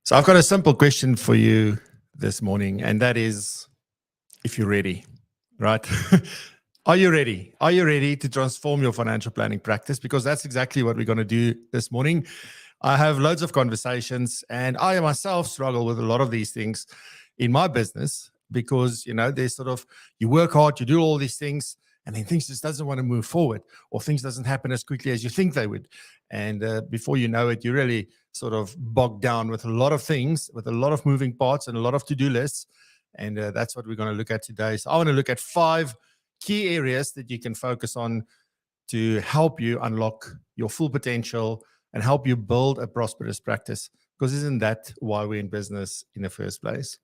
So I've got a simple question for you this morning, and that is if you're ready, right? Are you ready? Are you ready to transform your financial planning practice? Because that's exactly what we're going to do this morning. I have loads of conversations, and I myself struggle with a lot of these things in my business because, there's sort of, you work hard, you do all these things, and then things just doesn't want to move forward, or things doesn't happen as quickly as you think they would. And before you know it, you really sort of bogged down with a lot of things, with a lot of moving parts and a lot of to-do lists. And that's what we're going to look at today. So I want to look at 5 key areas that you can focus on to help you unlock your full potential and help you build a prosperous practice. Because isn't that why we're in business in the first place?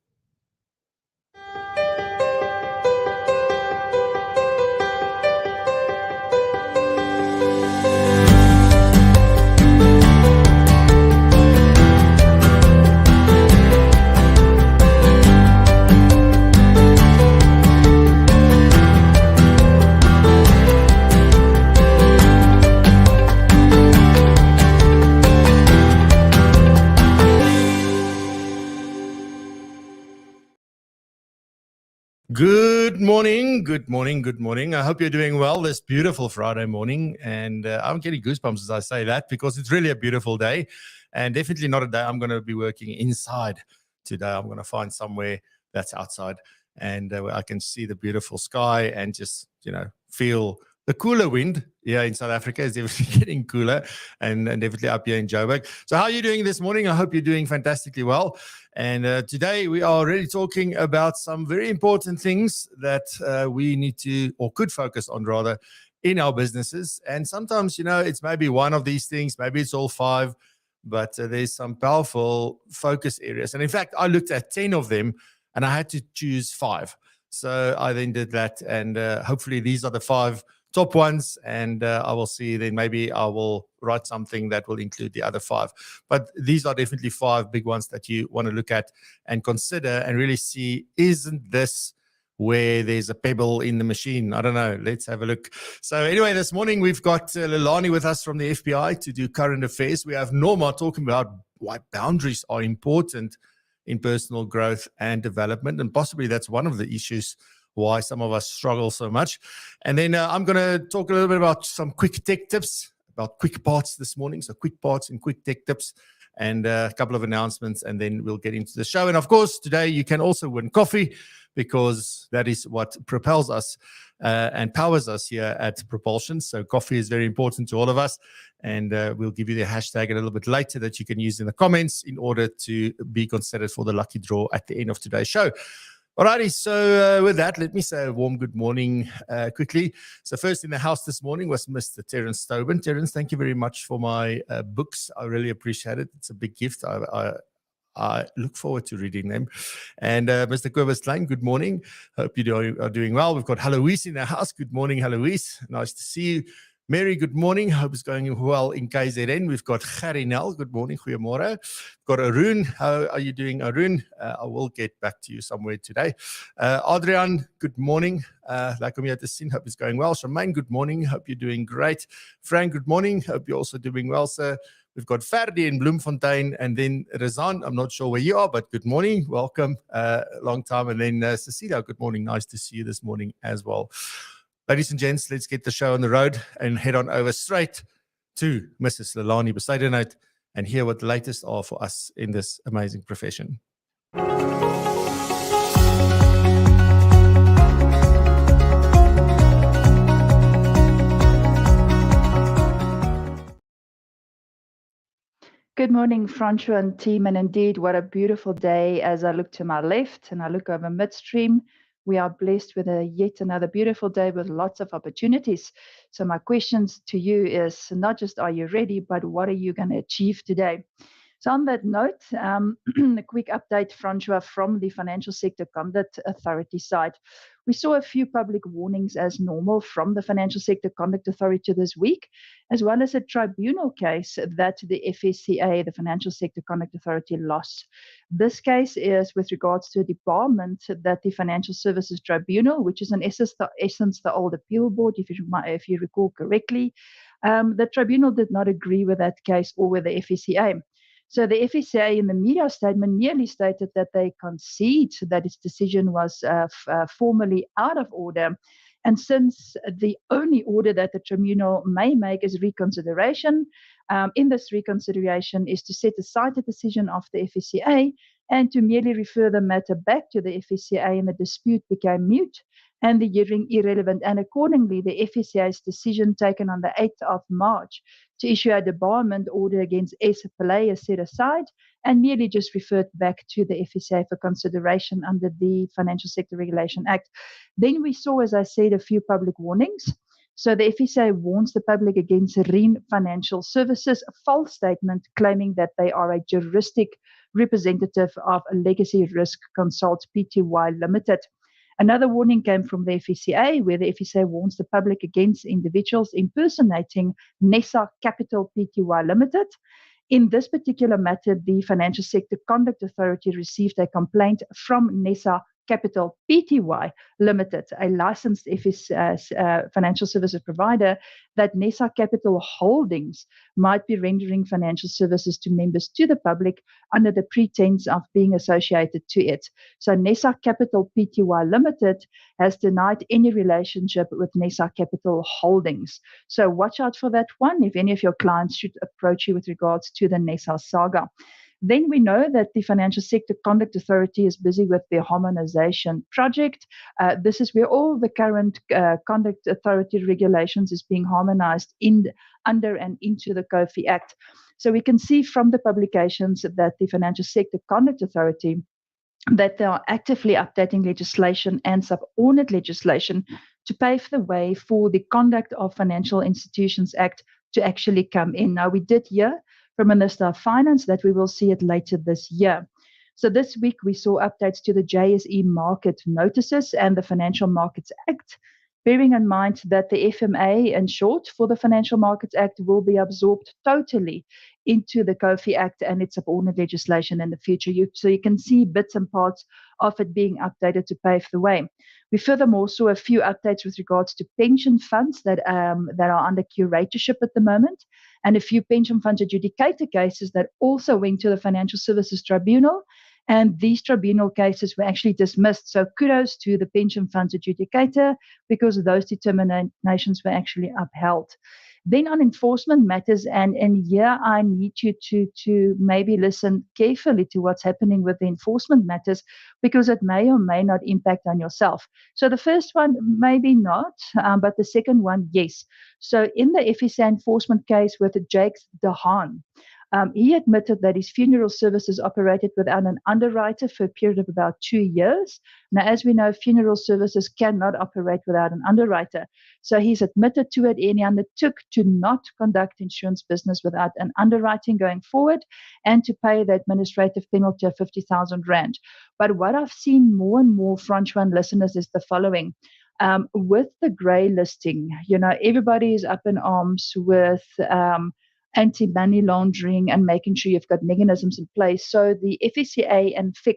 Good morning, good morning, good morning. I hope you're doing well this beautiful Friday morning. And I'm getting goosebumps as I say that because it's really a beautiful day and definitely not a day I'm going to be working inside today. I'm going to find somewhere that's outside and where I can see the beautiful sky and just, feel the cooler wind. Yeah, in South Africa is definitely getting cooler and definitely up here in Joburg. So how are you doing this morning? I hope you're doing fantastically well. And today we are really talking about some very important things that we need to, or could focus on rather, in our businesses. And sometimes, it's maybe one of these things, maybe it's all 5, but there's some powerful focus areas. And in fact, I looked at 10 of them and I had to choose 5. So I then did that. And hopefully these are the 5 top ones, and I will see then maybe I will write something that will include the other 5. But these are definitely 5 big ones that you want to look at and consider and really see, isn't this where there's a pebble in the machine? I don't know. Let's have a look. So anyway, this morning we've got Lelani with us from the FBI to do current affairs. We have Norma talking about why boundaries are important in personal growth and development, and possibly that's one of the issues why some of us struggle so much. And then I'm going to talk a little bit about some quick tech tips, about quick parts this morning. So quick parts and quick tech tips and a couple of announcements, and then we'll get into the show. And of course, today you can also win coffee because that is what propels us and powers us here at PROpulsion. So coffee is very important to all of us. And we'll give you the hashtag a little bit later that you can use in the comments in order to be considered for the lucky draw at the end of today's show. Alrighty, so with that, let me say a warm good morning quickly. So first in the house this morning was Mr. Terence Tobin. Terence, thank you very much for my books. I really appreciate it. It's a big gift. I look forward to reading them. And Mr. Kobus, good morning. Hope you are doing well. We've got Heloise in the house. Good morning, Heloise. Nice to see you. Mary, good morning. Hope it's going well in KZN. We've got Gerry Nel. Good morning. Goeiemôre. We've got Arun. How are you doing, Arun? I will get back to you somewhere today. Adrian, good morning. Like me to see. Hope it's going well. Charmaine, good morning. Hope you're doing great. Frank, good morning. Hope you're also doing well, sir. We've got Ferdi in Bloemfontein, and then Razan. I'm not sure where you are, but good morning. Welcome. Long time. And then Cecilia, good morning. Nice to see you this morning as well. Ladies and gents, let's get the show on the road and head on over straight to Mrs. Lelani Besaidenout and hear what the latest are for us in this amazing profession. Good morning, Francois and team, and indeed, what a beautiful day. As I look to my left and I look over midstream, we are blessed with yet another beautiful day with lots of opportunities. So my questions to you is not just are you ready, but what are you going to achieve today? So on that note, a quick update, Francois, from the Financial Sector Conduct Authority side. We saw a few public warnings as normal from the Financial Sector Conduct Authority this week, as well as a tribunal case that the FSCA, the Financial Sector Conduct Authority, lost. This case is with regards to a debarment that the Financial Services Tribunal, which is in essence the old appeal board, if you recall correctly, the tribunal did not agree with that case or with the FSCA. So the FSCA in the media statement merely stated that they concede that its decision was formally out of order. And since the only order that the tribunal may make is reconsideration, in this reconsideration is to set aside the decision of the FSCA and to merely refer the matter back to the FSCA, and the dispute became moot and the hearing irrelevant. And accordingly, the FSCA's decision taken on the 8th of March to issue a debarment order against S. Pillay is set aside and merely just referred back to the FSCA for consideration under the Financial Sector Regulation Act. Then we saw, as I said, a few public warnings. So the FSCA warns the public against REIN Financial Services, a false statement claiming that they are a juristic representative of a Legacy Risk Consult Pty Limited. Another warning came from the FSCA, where the FSCA warns the public against individuals impersonating NESA Capital Pty Limited. In this particular matter, the Financial Sector Conduct Authority received a complaint from NESA Capital Pty Limited, a licensed financial services provider, that NESA Capital Holdings might be rendering financial services to members to the public under the pretense of being associated to it. So NESA Capital Pty Limited has denied any relationship with NESA Capital Holdings. So watch out for that one if any of your clients should approach you with regards to the NESA saga. Then we know that the Financial Sector Conduct Authority is busy with their harmonization project. This is where all the current Conduct Authority regulations is being harmonized under and into the COFI Act. So we can see from the publications that the Financial Sector Conduct Authority that they are actively updating legislation and subordinate legislation to pave the way for the Conduct of Financial Institutions Act to actually come in. Now, we did hear from Minister of Finance that we will see it later this year. So this week we saw updates to the JSE market notices and the Financial Markets Act, bearing in mind that the FMA, in short, for the Financial Markets Act, will be absorbed totally into the COFI Act and its subordinate legislation in the future. So you can see bits and parts of it being updated to pave the way. We furthermore saw a few updates with regards to pension funds that are under curatorship at the moment, and a few pension funds adjudicator cases that also went to the Financial Services Tribunal. And these tribunal cases were actually dismissed. So kudos to the pension funds adjudicator, because those determinations were actually upheld. Then on enforcement matters, and here I need you to maybe listen carefully to what's happening with the enforcement matters, because it may or may not impact on yourself. So the first one, maybe not, but the second one, yes. So in the FSA enforcement case with Jakes de Haan, he admitted that his funeral services operated without an underwriter for a period of about 2 years. Now, as we know, funeral services cannot operate without an underwriter. So he's admitted to it, and he undertook to not conduct insurance business without an underwriting going forward, and to pay the administrative penalty of 50,000 Rand. But what I've seen more and more, Francois and listeners, is the following. With the grey listing, everybody is up in arms with anti-money laundering and making sure you've got mechanisms in place. So the FSCA and FIC.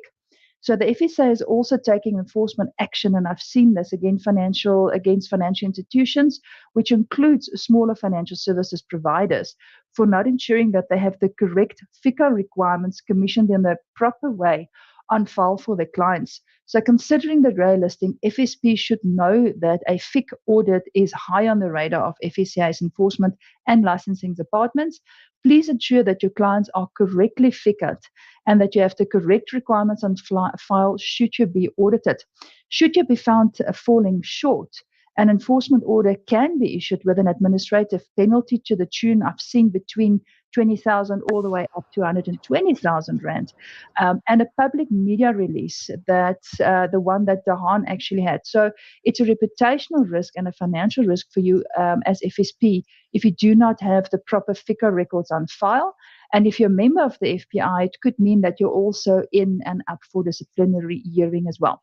So the FSA is also taking enforcement action, and I've seen this against financial institutions, which includes smaller financial services providers, for not ensuring that they have the correct FICA requirements commissioned in the proper way on file for their clients. So considering the grey listing, FSP should know that a FIC audit is high on the radar of FSCA's enforcement and licensing departments. Please ensure that your clients are correctly FIC'd and that you have the correct requirements on file should you be audited. Should you be found falling short, an enforcement order can be issued with an administrative penalty to the tune I've seen between 20,000 all the way up to 120,000 Rand, and a public media release that's the one that de Haan actually had. So it's a reputational risk and a financial risk for you as FSP if you do not have the proper FICA records on file. And if you're a member of the FPI, it could mean that you're also in and up for disciplinary hearing as well.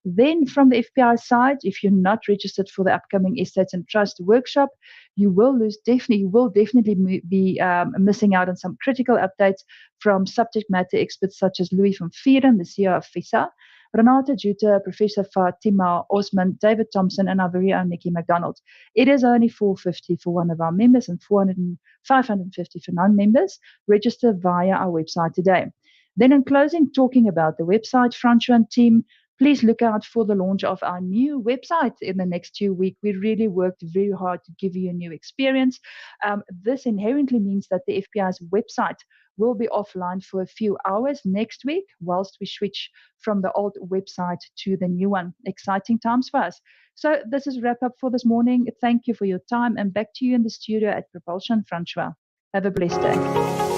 Then from the FPI side, if you're not registered for the upcoming Estates and Trust workshop, you will definitely be missing out on some critical updates from subject matter experts such as Louis van Vieren, the CEO of FISA, Renata Juter, Professor Fatima Osman, David Thompson, and our very own Nikki McDonald. It is only $450 for one of our members and $550 for non-members. Register via our website today. Then in closing, talking about the website, Francois and team, please look out for the launch of our new website in the next 2 weeks. We really worked very hard to give you a new experience. This inherently means that the FPI's website will be offline for a few hours next week whilst we switch from the old website to the new one. Exciting times for us. So this is wrap up for this morning. Thank you for your time, and back to you in the studio at PROpulsion, Francois. Have a blessed day.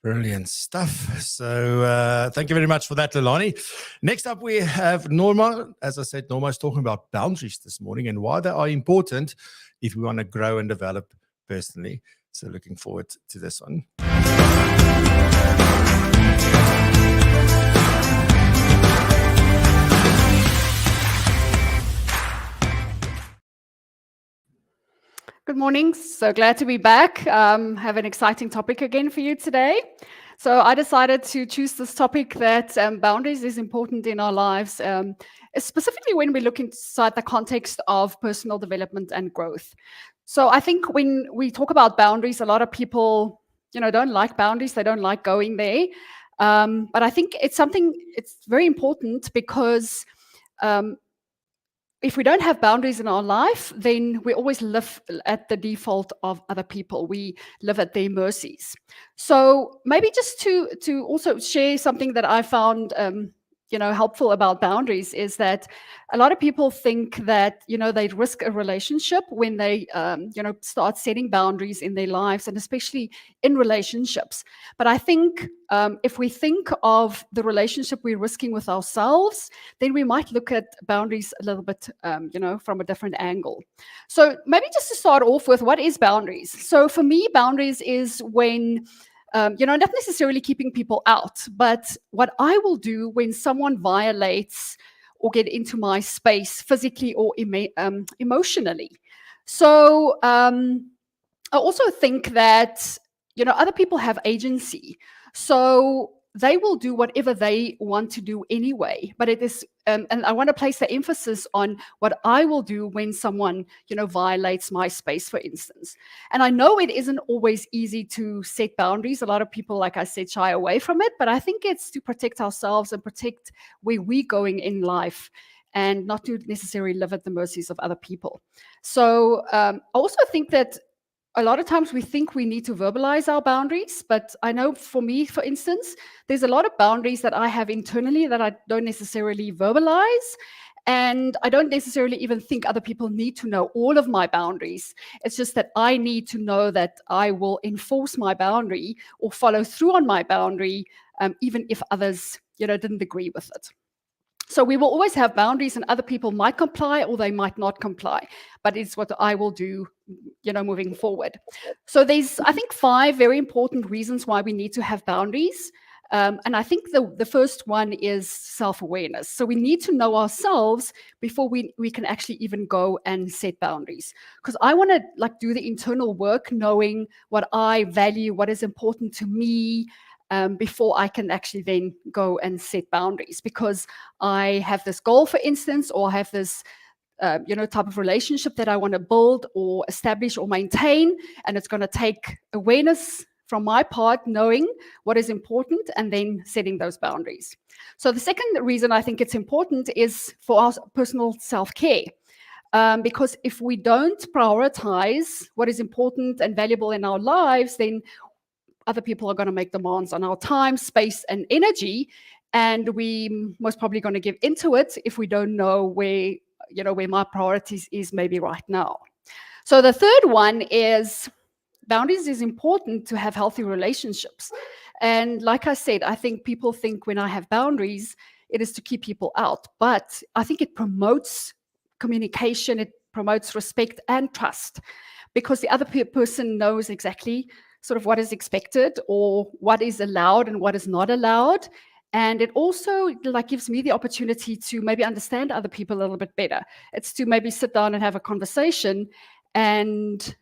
Brilliant stuff. So thank you very much for that, Lelani. Next up, we have Norma. As I said, Norma is talking about boundaries this morning and why they are important if we want to grow and develop personally. So looking forward to this one. Good morning. So glad to be back. Have an exciting topic again for you today. So I decided to choose this topic that boundaries is important in our lives, specifically when we look inside the context of personal development and growth. So I think when we talk about boundaries, a lot of people, don't like boundaries. They don't like going there. But I think it's very important because if we don't have boundaries in our life, then we always live at the default of other people. We live at their mercies. So maybe just to also share something that I found helpful about boundaries is that a lot of people think that they risk a relationship when they start setting boundaries in their lives, and especially in relationships. But I think if we think of the relationship we're risking with ourselves, then we might look at boundaries a little bit from a different angle. So maybe just to start off with, what is boundaries? So for me, boundaries is when not necessarily keeping people out, but what I will do when someone violates or get into my space physically or emotionally. So I also think that, other people have agency. So they will do whatever they want to do anyway. But it is, and I want to place the emphasis on what I will do when someone, violates my space, for instance. And I know it isn't always easy to set boundaries. A lot of people, like I said, shy away from it. But I think it's to protect ourselves and protect where we're going in life, and not to necessarily live at the mercies of other people. So I also think that a lot of times we think we need to verbalize our boundaries, but I know for me, for instance, there's a lot of boundaries that I have internally that I don't necessarily verbalize, and I don't necessarily even think other people need to know all of my boundaries. It's just that I need to know that I will enforce my boundary or follow through on my boundary, even if others, didn't agree with it. So we will always have boundaries, and other people might comply or they might not comply, but it's what I will do, moving forward. So there's, I think, 5 very important reasons why we need to have boundaries. And I think the first one is self-awareness. So we need to know ourselves before we can actually even go and set boundaries. Because I want to do the internal work, knowing what I value, what is important to me, before I can actually then go and set boundaries, because I have this goal, for instance, or I have this type of relationship that I want to build or establish or maintain, and it's going to take awareness from my part, knowing what is important and then setting those boundaries. So the second reason I think it's important is for our personal self-care. Because if we don't prioritize what is important and valuable in our lives, then other people are going to make demands on our time, space, and energy, and we most probably going to give into it if we don't know where my priorities is maybe right now. So the third one is boundaries is important to have healthy relationships. And like I said, I think people think when I have boundaries, it is to keep people out, but I think it promotes communication, it promotes respect and trust, because the other person knows exactly sort of what is expected or what is allowed and what is not allowed. And it also gives me the opportunity to maybe understand other people a little bit better. It's to maybe sit down and have a conversation and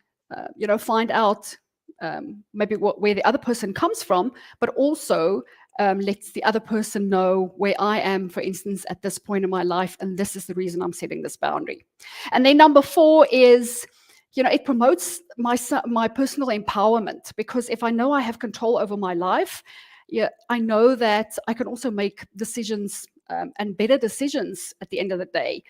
find out maybe where the other person comes from, but also lets the other person know where I am, for instance, at this point in my life, and this is the reason I'm setting this boundary. And then number 4 is, it promotes my personal empowerment, because if I know I have control over my life, I know that I can also make decisions and better decisions at the end of the day.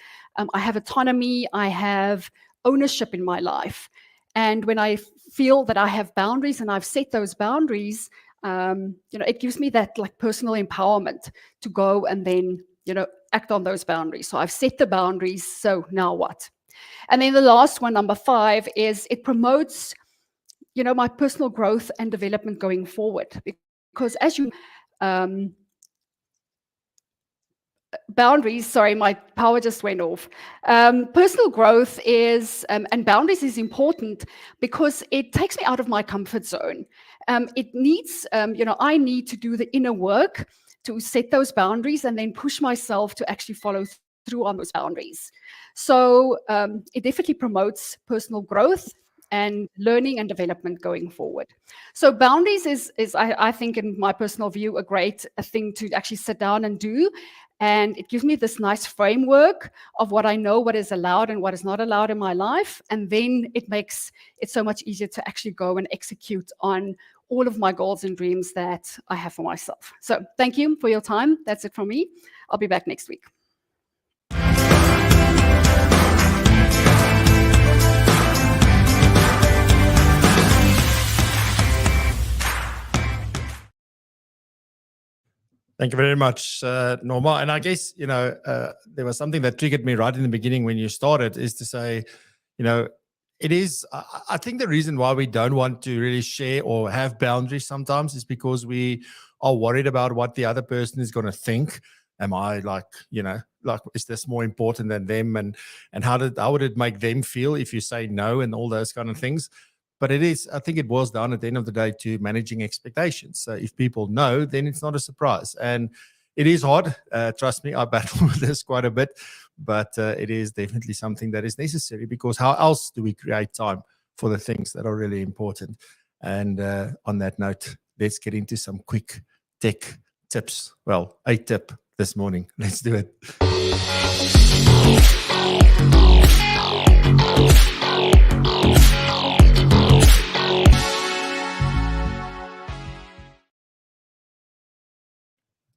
I have autonomy, I have ownership in my life. And when I feel that I have boundaries and I've set those boundaries, it gives me that like personal empowerment to go and then, act on those boundaries. So I've set the boundaries, so now what? And then the last one, number 5, is it promotes, my personal growth and development going forward. Because as you, boundaries, sorry, my power just went off. Personal growth is, and boundaries is important because it takes me out of my comfort zone. It needs, I need to do the inner work to set those boundaries and then push myself to actually follow through on those boundaries. So it definitely promotes personal growth and learning and development going forward. So boundaries is I think, in my personal view, a great thing to actually sit down and do. And it gives me this nice framework of what I know, what is allowed and what is not allowed in my life. And then it makes it so much easier to actually go and execute on all of my goals and dreams that I have for myself. So thank you for your time. That's it from me. I'll be back next week. Thank you very much, Norma. And I guess, there was something that triggered me right in the beginning when you started, is to say, it is, I think the reason why we don't want to really share or have boundaries sometimes is because we are worried about what the other person is going to think. Am I is this more important than them? And how would it make them feel if you say no and all those kind of things? But I think it boils down at the end of the day to managing expectations. So if people know, then it's not a surprise. And it is hard. Trust me, I battle with this quite a bit, but it is definitely something that is necessary, because how else do we create time for the things that are really important? And on that note, let's get into some quick tech tips. Well, a tip this morning. Let's do it.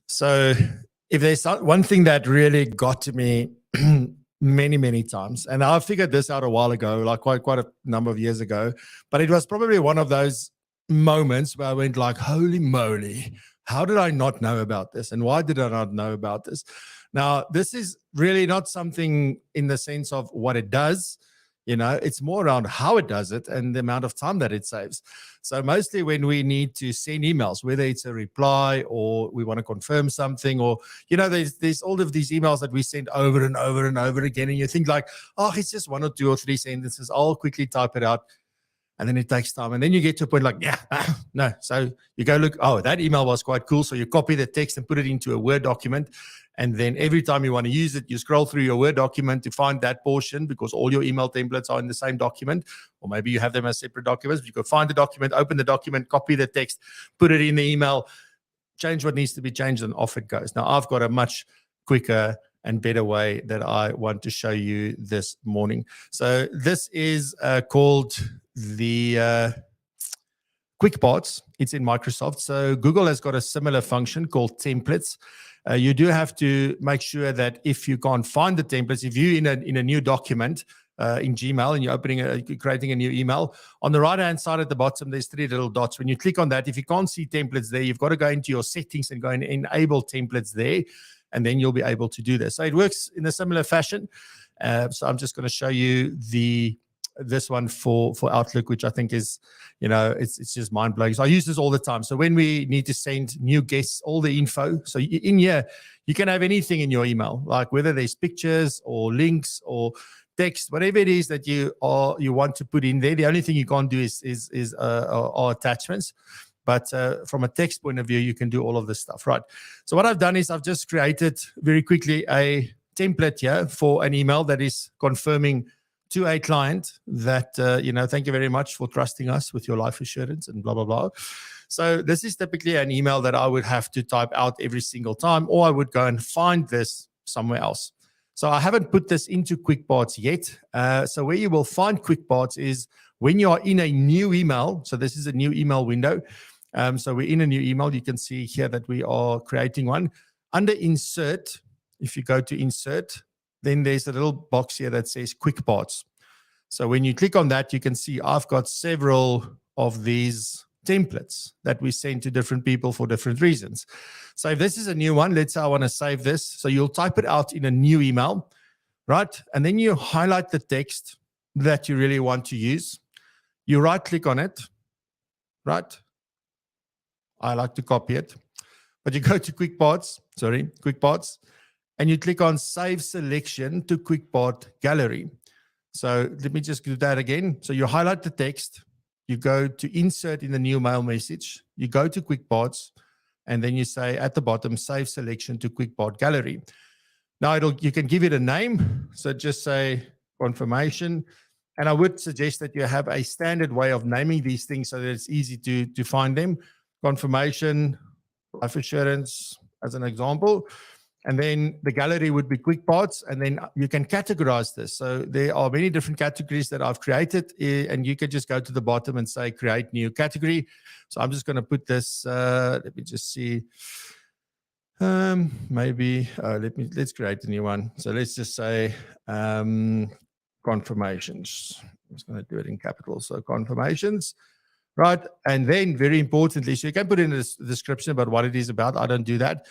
So if there's one thing that really got to me many, many times, and I figured this out a while ago, like quite a number of years ago, but it was probably one of those moments where I went like, holy moly, how did I not know about this? And why did I not know about this? Now, this is really not something in the sense of what it does. It's more around how it does it and the amount of time that it saves. So mostly when we need to send emails, whether it's a reply or we want to confirm something, or, there's all of these emails that we send over and over and over again. And you think like, oh, it's just 1 or 2 or 3 sentences. I'll quickly type it out. And then it takes time. And then you get to a point like, no. So you go look, oh, that email was quite cool. So you copy the text and put it into a Word document. And then every time you want to use it, you scroll through your Word document to find that portion, because all your email templates are in the same document. Or maybe you have them as separate documents. You can find the document, open the document, copy the text, put it in the email, change what needs to be changed, and off it goes. Now, I've got a much quicker and better way that I want to show you this morning. So this is called the quick parts. It's in Microsoft. So Google has got a similar function called templates. You do have to make sure that if you can't find the templates, if you're in a new document in Gmail and you're creating a new email, on the right-hand side at the bottom, there's 3 little dots. When you click on that, if you can't see templates there, you've got to go into your settings and go and enable templates there, and then you'll be able to do this. So it works in a similar fashion. So I'm just going to show you this one for Outlook, which I think is, it's just mind blowing. So I use this all the time. So when we need to send new guests all the info, so in here, you can have anything in your email, like whether there's pictures or links or text, whatever it is that you want to put in there. The only thing you can't do is attachments. But from a text point of view, you can do all of this stuff, right? So what I've done is I've just created very quickly a template here for an email that is confirming to a client that, thank you very much for trusting us with your life assurance and blah, blah, blah. So this is typically an email that I would have to type out every single time, or I would go and find this somewhere else. So I haven't put this into QuickParts yet. So where you will find QuickParts is when you are in a new email. So this is a new email window. So we're in a new email. You can see here that we are creating one. Under Insert, if you go to Insert, then there's a little box here that says QuickParts. So when you click on that, you can see I've got several of these templates that we send to different people for different reasons. So if this is a new one, let's say I want to save this. So you'll type it out in a new email, right? And then you highlight the text that you really want to use. You right click on it, right? I like to copy it, but you go to QuickParts, and you click on Save Selection to QuickPart Gallery. So let me just do that again. So you highlight the text, you go to Insert in the new mail message, you go to QuickParts, and then you say at the bottom, Save Selection to QuickPart Gallery. Now you can give it a name. So just say confirmation. And I would suggest that you have a standard way of naming these things so that it's easy to find them. Confirmation, life assurance, as an example. And then the gallery would be QuickParts, and then you can categorize this. So there are many different categories that I've created, and you can just go to the bottom and say create new category. So I'm just going to put this, let me just see, let's create a new one. So let's just say confirmations. I'm just going to do it in capitals. So confirmations. Right. And then very importantly, so you can put in a description about what it is about. I don't do that.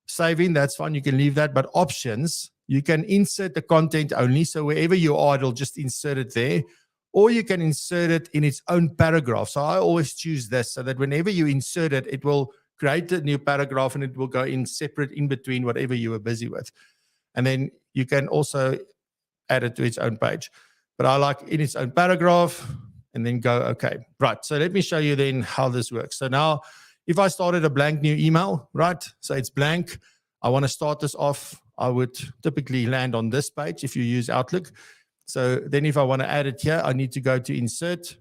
Saving, that's fine. You can leave that. But options, you can insert the content only. So wherever you are, it'll just insert it there. Or you can insert it in its own paragraph. So I always choose this so that whenever you insert it, it will create a new paragraph and it will go in separate in between whatever you were busy with. And then you can also add it to its own page. But I like in its own paragraph. And then go, okay, right. So let me show you then how this works. So now if I started a blank new email, right? So it's blank. I want to start this off. I would typically land on this page if you use Outlook. So then if I want to add it here, I need to go to Insert,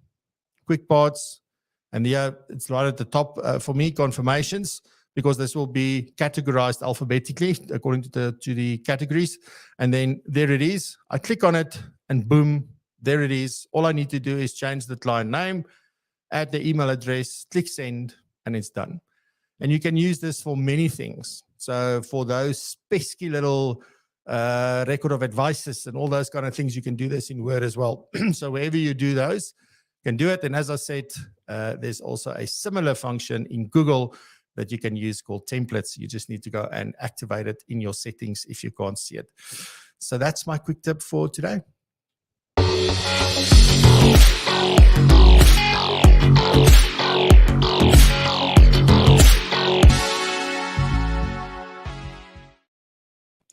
QuickParts, and here it's right at the top for me, confirmations, because this will be categorized alphabetically according to the categories. And then there it is. I click on it and boom, there it is. All I need to do is change the client name, add the email address, click send, and it's done. And you can use this for many things. So for those pesky little record of advices and all those kind of things, you can do this in Word as well. So wherever you do those, you can do it. And as I said, there's also a similar function in Google that you can use called templates. You just need to go and activate it in your settings if you can't see it. So that's my quick tip for today.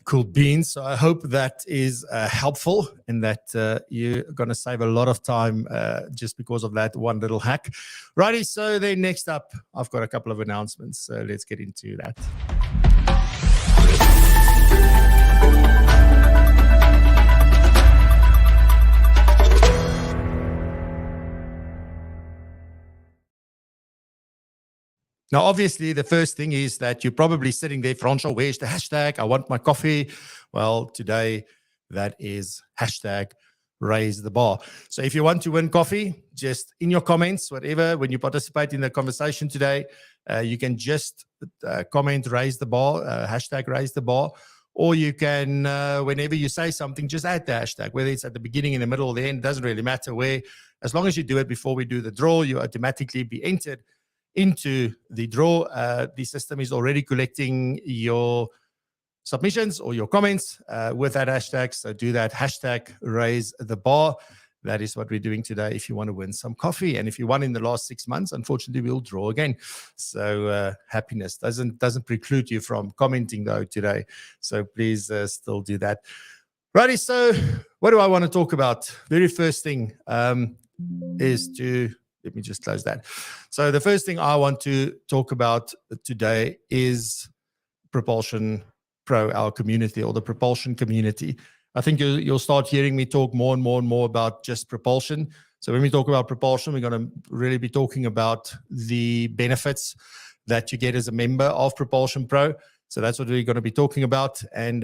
Cool beans. So I hope that is helpful and that you're going to save a lot of time just because of that one little hack. Righty, so then next up, I've got a couple of announcements. So let's get into that. Now, obviously, the first thing is that you're probably sitting there, Francois, where's the hashtag? I want my coffee. Well, today, that is hashtag raise the bar. So if you want to win coffee, just in your comments, whatever, when you participate in the conversation today, you can just comment raise the bar, hashtag raise the bar. Or you can, whenever you say something, just add the hashtag, whether it's at the beginning, in the middle, or the end, doesn't really matter where. As long as you do it before we do the draw, you automatically be entered into the draw. The system is already collecting your submissions or your comments with that hashtag. So do that, hashtag raise the bar. That is what we're doing today if you want to win some coffee. And if you won in the last 6 months, unfortunately, we'll draw again. So happiness doesn't preclude you from commenting, though, today. So please still do that. Righty, so what do I want to talk about? Very first thing is to... Let me just close that. So the first thing I want to talk about today is PROpulsion Pro, our community, or the PROpulsion community. I think you'll start hearing me talk more and more and more about just propulsion. So when we talk about propulsion, we're going to really be talking about the benefits that you get as a member of Propulsion Pro. So that's what we're going to be talking about. And,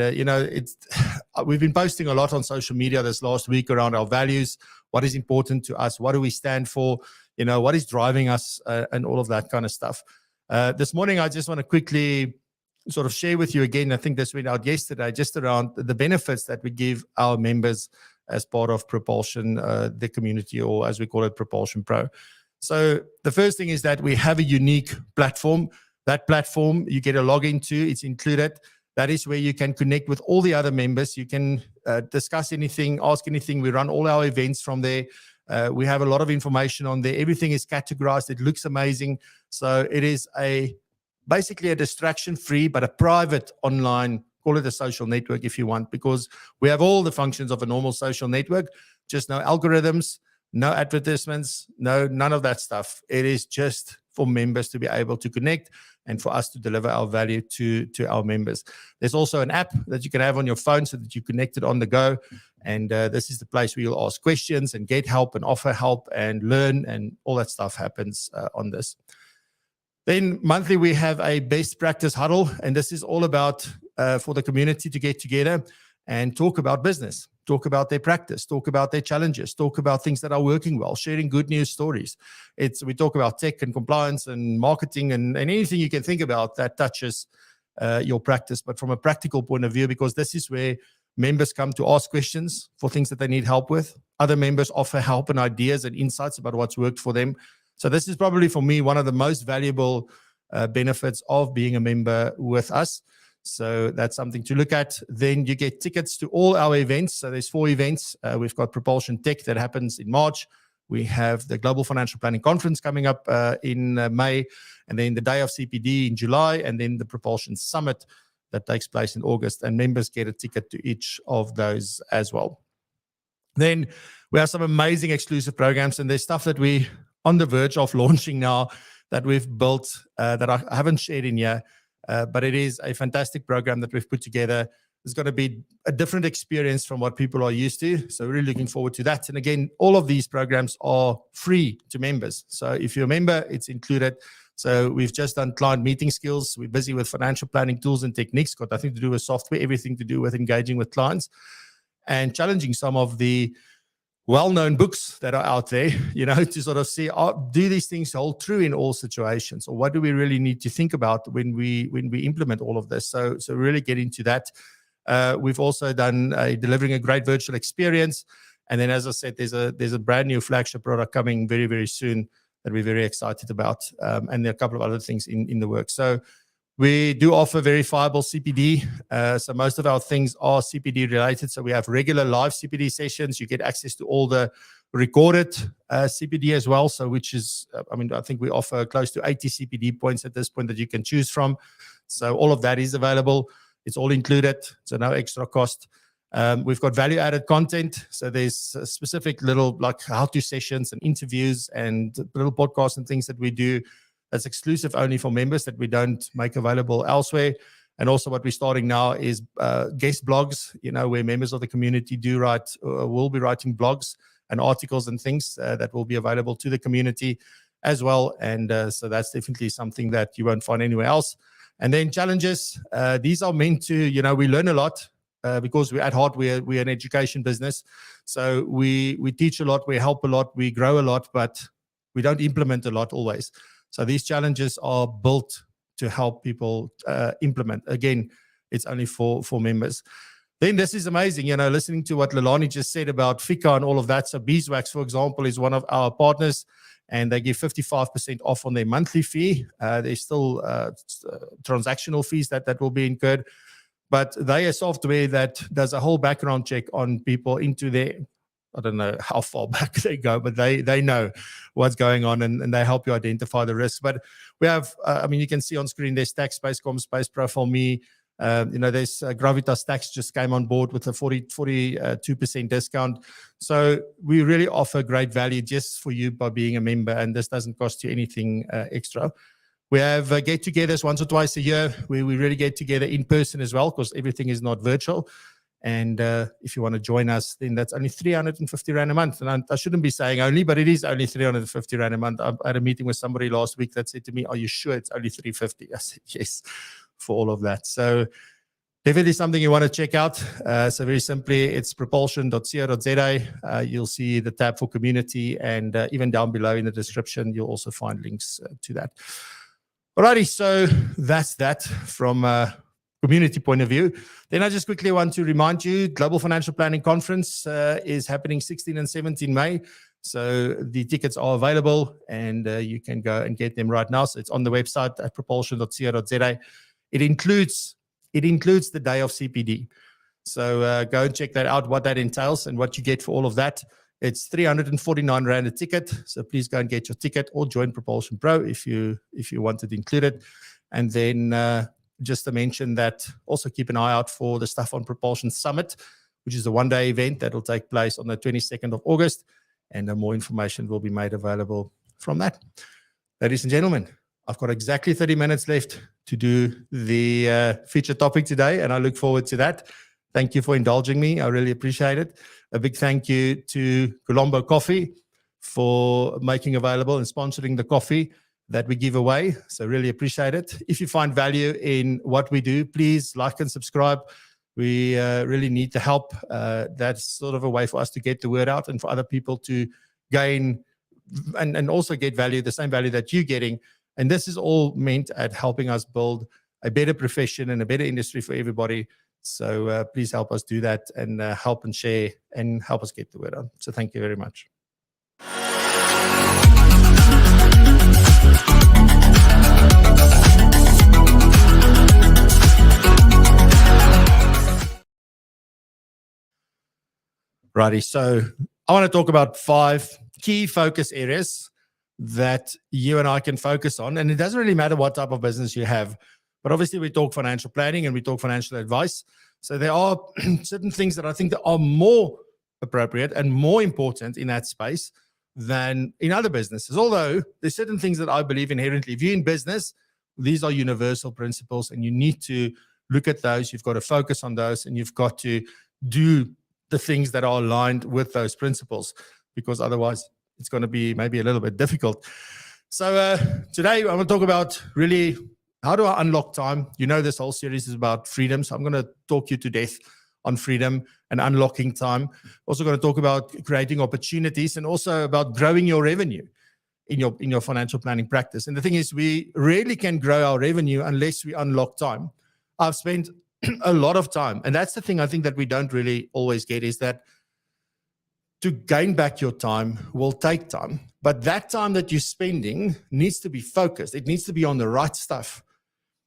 we've been posting a lot on social media this last week around our values, what is important to us, what do we stand for, what is driving us, and all of that kind of stuff. This morning, I just want to quickly sort of share with you again, I think this went out yesterday, just around the benefits that we give our members as part of Propulsion, the community, or as we call it, Propulsion Pro. So the first thing is that we have a unique platform. That platform you get a login to, it's included. That is where you can connect with all the other members. You can discuss anything, ask anything. We run all our events from there. We have a lot of information on there. Everything is categorized. It looks amazing. So it is basically a distraction-free, but a private online, call it a social network if you want, because we have all the functions of a normal social network, just no algorithms, no advertisements, none of that stuff. It is just for members to be able to connect and for us to deliver our value to our members. There's also an app that you can have on your phone so that you connect it on the go. And this is the place where you'll ask questions and get help and offer help and learn, and all that stuff happens on this. Then monthly, we have a best practice huddle, and this is all about for the community to get together and talk about business, talk about their practice, talk about their challenges, talk about things that are working well, sharing good news stories. We talk about tech and compliance and marketing and anything you can think about that touches your practice, but from a practical point of view, because this is where members come to ask questions for things that they need help with. Other members offer help and ideas and insights about what's worked for them. So this is probably, for me, one of the most valuable benefits of being a member with us. So that's something to look at. Then you get tickets to all our events. So there's 4 events. We've got Propulsion Tech that happens in March. We have the Global Financial Planning Conference coming up in May, and then the Day of CPD in July, and then the Propulsion Summit that takes place in August. And members get a ticket to each of those as well. Then we have some amazing exclusive programs, and there's stuff that we on the verge of launching now that we've built that I haven't shared in here, but it is a fantastic program that we've put together. It's going to be a different experience from what people are used to. So really looking forward to that. And again, all of these programs are free to members. So if you're a member, it's included. So we've just done client meeting skills. We're busy with financial planning tools and techniques, got nothing to do with software, everything to do with engaging with clients and challenging some of the well-known books that are out there, to sort of see, do these things hold true in all situations, or what do we really need to think about when we implement all of this? So really get into that. We've also done delivering a great virtual experience, and then, as I said, there's a brand new flagship product coming very, very soon that we're very excited about, and there are a couple of other things in the works. So we do offer verifiable CPD. So most of our things are CPD related. So we have regular live CPD sessions. You get access to all the recorded CPD as well. So which is, I think we offer close to 80 CPD points at this point that you can choose from. So all of that is available. It's all included. So no extra cost. We've got value added content. So there's specific little like how-to sessions and interviews and little podcasts and things that we do that's exclusive only for members that we don't make available elsewhere. And also what we're starting now is guest blogs, where members of the community will be writing blogs and articles and things that will be available to the community as well. And so that's definitely something that you won't find anywhere else. And then challenges. These are meant to, we learn a lot because we're at heart, we're an education business. So we teach a lot, we help a lot, we grow a lot, but we don't implement a lot always. So these challenges are built to help people implement. Again, it's only for members. Then this is amazing, listening to what Lelani just said about FICA and all of that. So Beeswax, for example, is one of our partners, and they give 55% off on their monthly fee. There's still transactional fees that will be incurred. But they are software that does a whole background check on people into their, I don't know how far back they go, but they know what's going on and they help you identify the risks. But we have, you can see on screen, there's Tax Space, ComSpace, ProForme. There's Gravitas Tax just came on board with a 42% discount. So we really offer great value just for you by being a member, and this doesn't cost you anything extra. We have get-togethers once or twice a year where we really get together in person as well, because everything is not virtual. And if you want to join us, then that's only 350 Rand a month. And I shouldn't be saying only, but it is only 350 Rand a month. I had a meeting with somebody last week that said to me, "Are you sure it's only 350? I said, yes, for all of that. So definitely something you want to check out. So very simply, it's propulsion.co.za. You'll see the tab for community, and even down below in the description, you'll also find links to that. Alrighty, so that's that from community point of view. Then I just quickly want to remind you, Global Financial Planning Conference is happening 16 and 17 May. So the tickets are available, and you can go and get them right now. So it's on the website at propulsion.co.za. It includes the day of CPD. So go and check that out, what that entails and what you get for all of that. It's 349 Rand a ticket. So please go and get your ticket or join Propulsion Pro if you wanted included. And then just to mention that also keep an eye out for the stuff on Propulsion Summit, which is a one-day event that will take place on the 22nd of August. And more information will be made available from that. Ladies and gentlemen, I've got exactly 30 minutes left to do the feature topic today, and I look forward to that. Thank you for indulging me. I really appreciate it. A big thank you to Colombo Coffee for making available and sponsoring the coffee that we give away. So really appreciate it. If you find value in what we do, please like and subscribe. We really need the help. That's sort of a way for us to get the word out and for other people to gain and also get value, the same value that you're getting. And this is all meant at helping us build a better profession and a better industry for everybody. So please help us do that and help and share and help us get the word out. So thank you very much. Righty, so I want to talk about 5 key focus areas that you and I can focus on. And it doesn't really matter what type of business you have, but obviously we talk financial planning and we talk financial advice. So there are certain things that I think that are more appropriate and more important in that space than in other businesses. Although there's certain things that I believe inherently, if you're in business, these are universal principles and you need to look at those. You've got to focus on those and you've got to do the things that are aligned with those principles, because otherwise it's going to be maybe a little bit difficult. So today I want to talk about really how do I unlock time. You know, this whole series is about freedom. So I'm going to talk you to death on freedom and unlocking time. Also going to talk about creating opportunities and also about growing your revenue in your financial planning practice. And the thing is, we rarely can grow our revenue unless we unlock time. I've spent a lot of time. And that's the thing I think that we don't really always get, is that to gain back your time will take time. But that time that you're spending needs to be focused. It needs to be on the right stuff.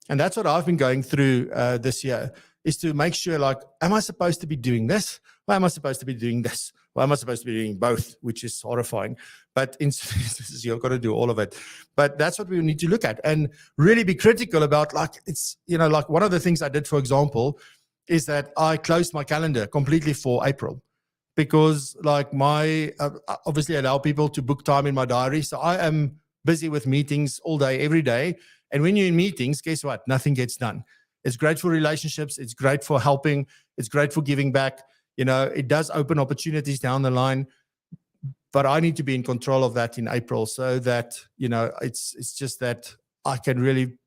And that's what I've been going through this year, is to make sure, like, am I supposed to be doing this? Why am I supposed to be doing this? Why am I supposed to be doing both? Which is horrifying. But you've got to do all of it. But that's what we need to look at and really be critical about. Like, it's, you know, like one of the things I did, for example, is that I closed my calendar completely for April, because like I obviously allow people to book time in my diary. So I am busy with meetings all day, every day. And when you're in meetings, guess what? Nothing gets done. It's great for relationships. It's great for helping. It's great for giving back. You know, it does open opportunities down the line, but I need to be in control of that in April, so that, you know, it's just that I can really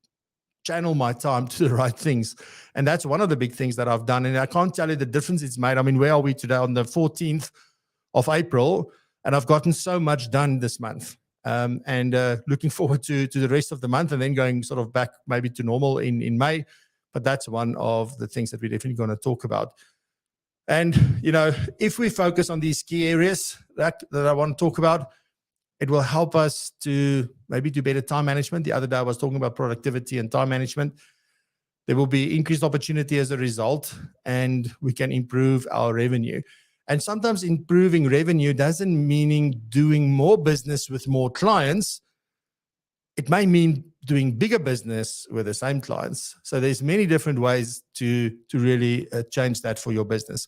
channel my time to the right things. And that's one of the big things that I've done. And I can't tell you the difference it's made. I mean, where are we today? On the 14th of April, and I've gotten so much done this month. And looking forward to the rest of the month, and then going sort of back maybe to normal in May. But that's one of the things that we're definitely going to talk about. And, you know, if we focus on these key areas that I want to talk about, it will help us to maybe do better time management. The other day I was talking about productivity and time management. There will be increased opportunity as a result, and we can improve our revenue. And sometimes improving revenue doesn't mean doing more business with more clients. It may mean doing bigger business with the same clients. So there's many different ways to really change that for your business.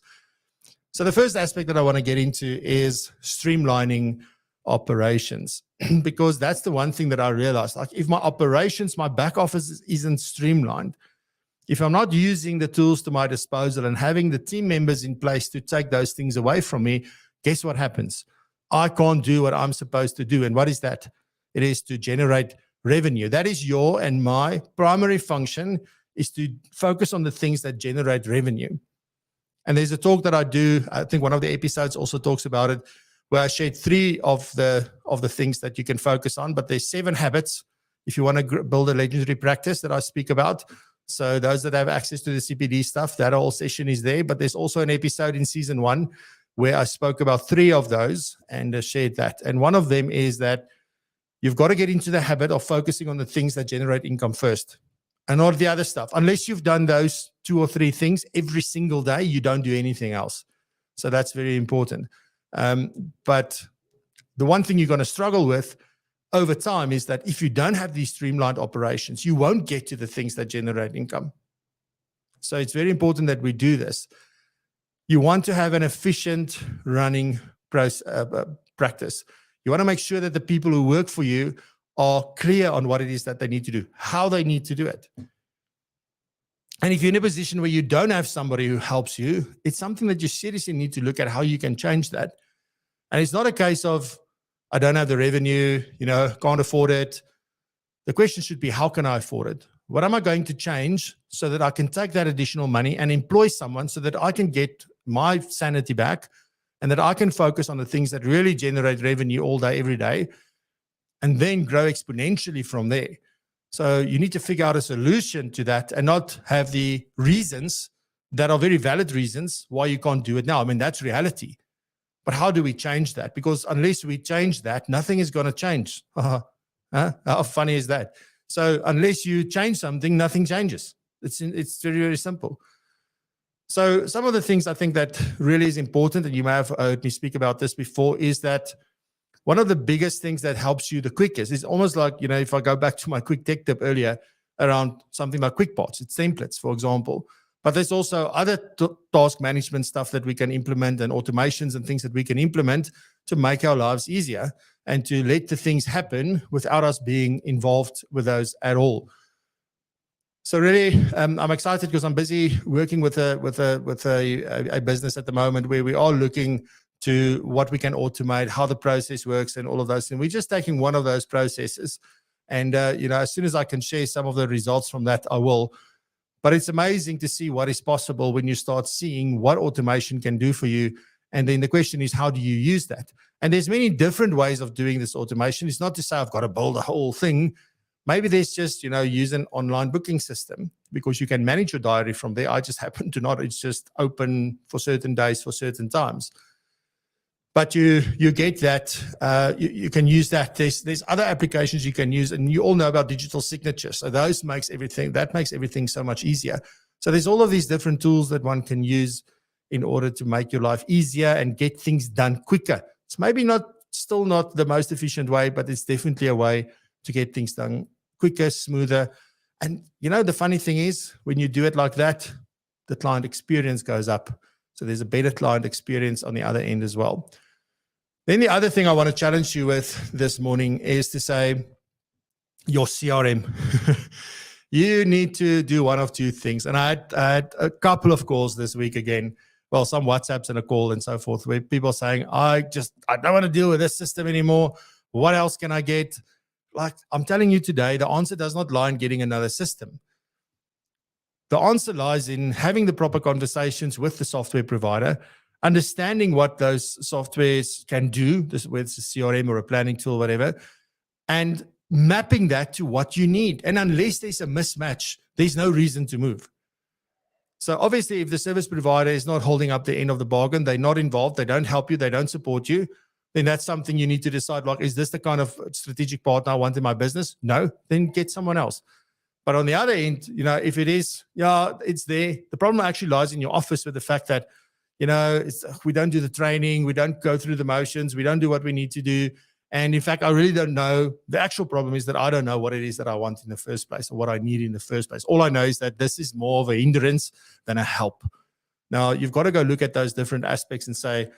So the first aspect that I want to get into is streamlining operations, because that's the one thing that I realized. Like, if my operations, my back office isn't streamlined, If I'm not using the tools to my disposal and having the team members in place to take those things away from me, guess what happens? I can't do what I'm supposed to do. And what is that? It is to generate revenue. That is your and my primary function, is to focus on the things that generate revenue. And there's a talk that I do, I think one of the episodes also talks about it, where I shared 3 of the things that you can focus on, but there's 7 habits if you want to build a legendary practice that I speak about. So those that have access to the CPD stuff, that whole session is there. But there's also an episode in season 1 where I spoke about 3 of those and shared that. And one of them is that you've got to get into the habit of focusing on the things that generate income first and not the other stuff. Unless you've done those 2 or 3 things every single day, you don't do anything else. So that's very important. But the one thing you're going to struggle with over time is that if you don't have these streamlined operations, you won't get to the things that generate income. So it's very important that we do this. You want to have an efficient running practice. You want to make sure that the people who work for you are clear on what it is that they need to do, how they need to do it. And if you're in a position where you don't have somebody who helps you, it's something that you seriously need to look at how you can change that. And it's not a case of, I don't have the revenue, can't afford it. The question should be, how can I afford it? What am I going to change so that I can take that additional money and employ someone so that I can get my sanity back and that I can focus on the things that really generate revenue all day, every day, and then grow exponentially from there. So you need to figure out a solution to that and not have the reasons that are very valid reasons why you can't do it now. I mean, that's reality. But how do we change that? Because unless we change that, nothing is going to change. How funny is that? So unless you change something, nothing changes. It's very, very simple. So some of the things I think that really is important, and you may have heard me speak about this before, is that one of the biggest things that helps you the quickest is almost like, if I go back to my quick tech tip earlier around something like quick parts, it's templates, for example. But there's also other task management stuff that we can implement and automations and things that we can implement to make our lives easier and to let the things happen without us being involved with those at all. So really, I'm excited because I'm busy working with a business at the moment where we are looking to what we can automate, how the process works and all of those things. We're just taking one of those processes. And, as soon as I can share some of the results from that, I will. But it's amazing to see what is possible when you start seeing what automation can do for you. And then the question is, how do you use that? And there's many different ways of doing this automation. It's not to say I've got to build a whole thing. Maybe there's just, use an online booking system because you can manage your diary from there. I just happen to not. It's just open for certain days, for certain times. But you get that, you can use that. There's other applications you can use, and you all know about digital signatures. So that makes everything so much easier. So there's all of these different tools that one can use in order to make your life easier and get things done quicker. It's maybe still not the most efficient way, but it's definitely a way to get things done quicker, smoother. And the funny thing is, when you do it like that, the client experience goes up. So there's a better client experience on the other end as well. Then the other thing I want to challenge you with this morning is to say your CRM. You need to do one of 2 things. And I had a couple of calls this week again. Well, some WhatsApps and a call and so forth, where people are saying, I don't want to deal with this system anymore. What else can I get? Like I'm telling you today, the answer does not lie in getting another system. The answer lies in having the proper conversations with the software provider, understanding what those softwares can do, whether it's a CRM or a planning tool, whatever, and mapping that to what you need. And unless there's a mismatch, there's no reason to move. So obviously, if the service provider is not holding up the end of the bargain, they're not involved, they don't help you, they don't support you, then that's something you need to decide, like, is this the kind of strategic partner I want in my business? No, then get someone else. But on the other end, if it is, it's there. The problem actually lies in your office with the fact that, we don't do the training, we don't go through the motions, we don't do what we need to do. And in fact, I really don't know. The actual problem is that I don't know what it is that I want in the first place or what I need in the first place. All I know is that this is more of a hindrance than a help. Now, you've got to go look at those different aspects and say,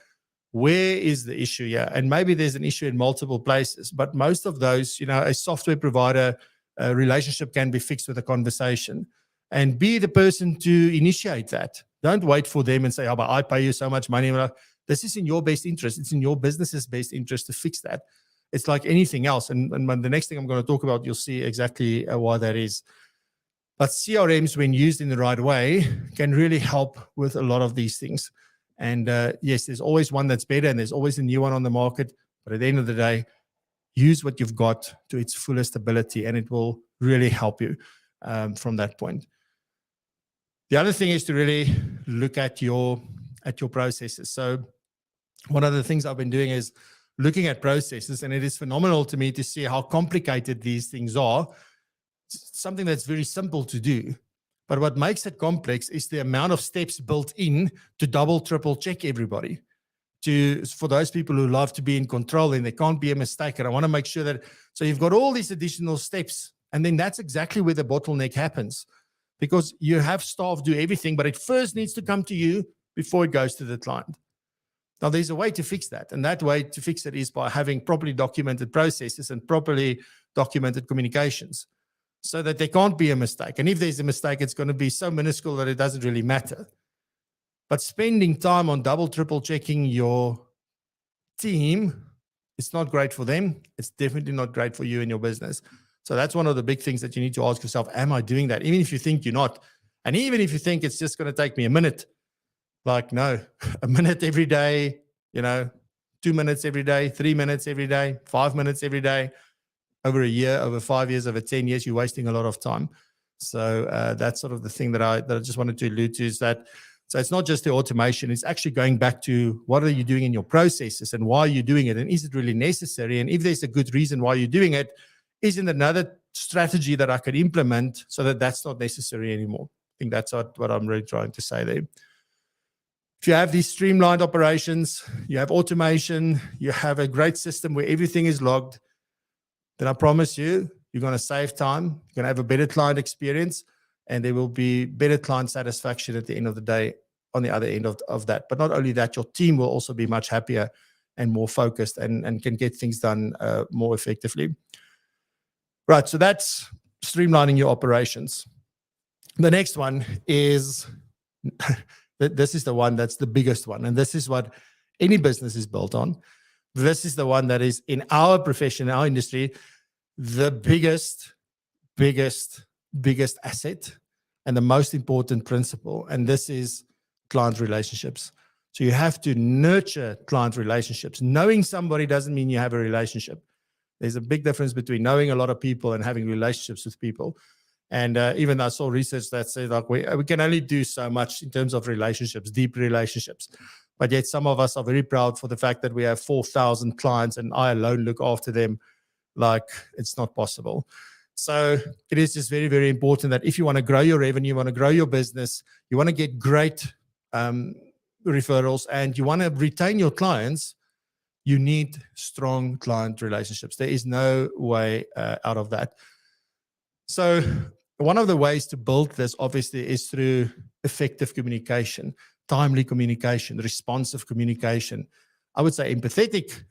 where is the issue here? And maybe there's an issue in multiple places, but most of those, a software provider relationship can be fixed with a conversation. and be the person to initiate that. Don't wait for them and say, oh, but I pay you so much money. This is in your best interest. It's in your business's best interest to fix that. It's like anything else. And the next thing I'm going to talk about, you'll see exactly why that is. But CRMs, when used in the right way, can really help with a lot of these things. And yes, there's always one that's better and there's always a new one on the market. But at the end of the day, use what you've got to its fullest ability, and it will really help you from that point. The other thing is to really look at your processes. So one of the things I've been doing is looking at processes, and it is phenomenal to me to see how complicated these things are. It's something that's very simple to do, but what makes it complex is the amount of steps built in to double, triple check everybody. For those people who love to be in control and there can't be a mistake, and I want to make sure that, so you've got all these additional steps, and then that's exactly where the bottleneck happens, because you have staff do everything, but it first needs to come to you before it goes to the client. Now, there's a way to fix that, and that way to fix it is by having properly documented processes and properly documented communications so that there can't be a mistake. And if there's a mistake, it's going to be so minuscule that it doesn't really matter. But spending time on double, triple checking your team, it's not great for them. It's definitely not great for you and your business. So that's one of the big things that you need to ask yourself, am I doing that? Even if you think you're not. And even if you think it's just going to take me a minute, like, no, a minute every day, 2 minutes every day, 3 minutes every day, 5 minutes every day, over a year, over 5 years, over 10 years, you're wasting a lot of time. So that's sort of the thing that I just wanted to allude to, is that, so it's not just the automation, it's actually going back to what are you doing in your processes and why are you doing it? And is it really necessary? And if there's a good reason why you're doing it, isn't another strategy that I could implement so that that's not necessary anymore? I think that's what I'm really trying to say there. If you have these streamlined operations, you have automation, you have a great system where everything is logged, then I promise you, you're going to save time, you're going to have a better client experience, and there will be better client satisfaction at the end of the day on the other end of that. But not only that, your team will also be much happier and more focused and can get things done more effectively. Right, so that's streamlining your operations. The next one is... This is the one that's the biggest one. And this is what any business is built on. This is the one that is, in our profession, our industry, the biggest asset and the most important principle. And this is client relationships. So you have to nurture client relationships. Knowing somebody doesn't mean you have a relationship. There's a big difference between knowing a lot of people and having relationships with people. And even I saw research that said, like, we can only do so much in terms of relationships, deep relationships. But yet some of us are very proud for the fact that we have 4,000 clients and I alone look after them. Like, it's not possible. So it is just very, very important that if you want to grow your revenue, you want to grow your business, you want to get great referrals, and you want to retain your clients, you need strong client relationships. There is no way out of that. So one of the ways to build this, obviously, is through effective communication, timely communication, responsive communication. I would say empathetic,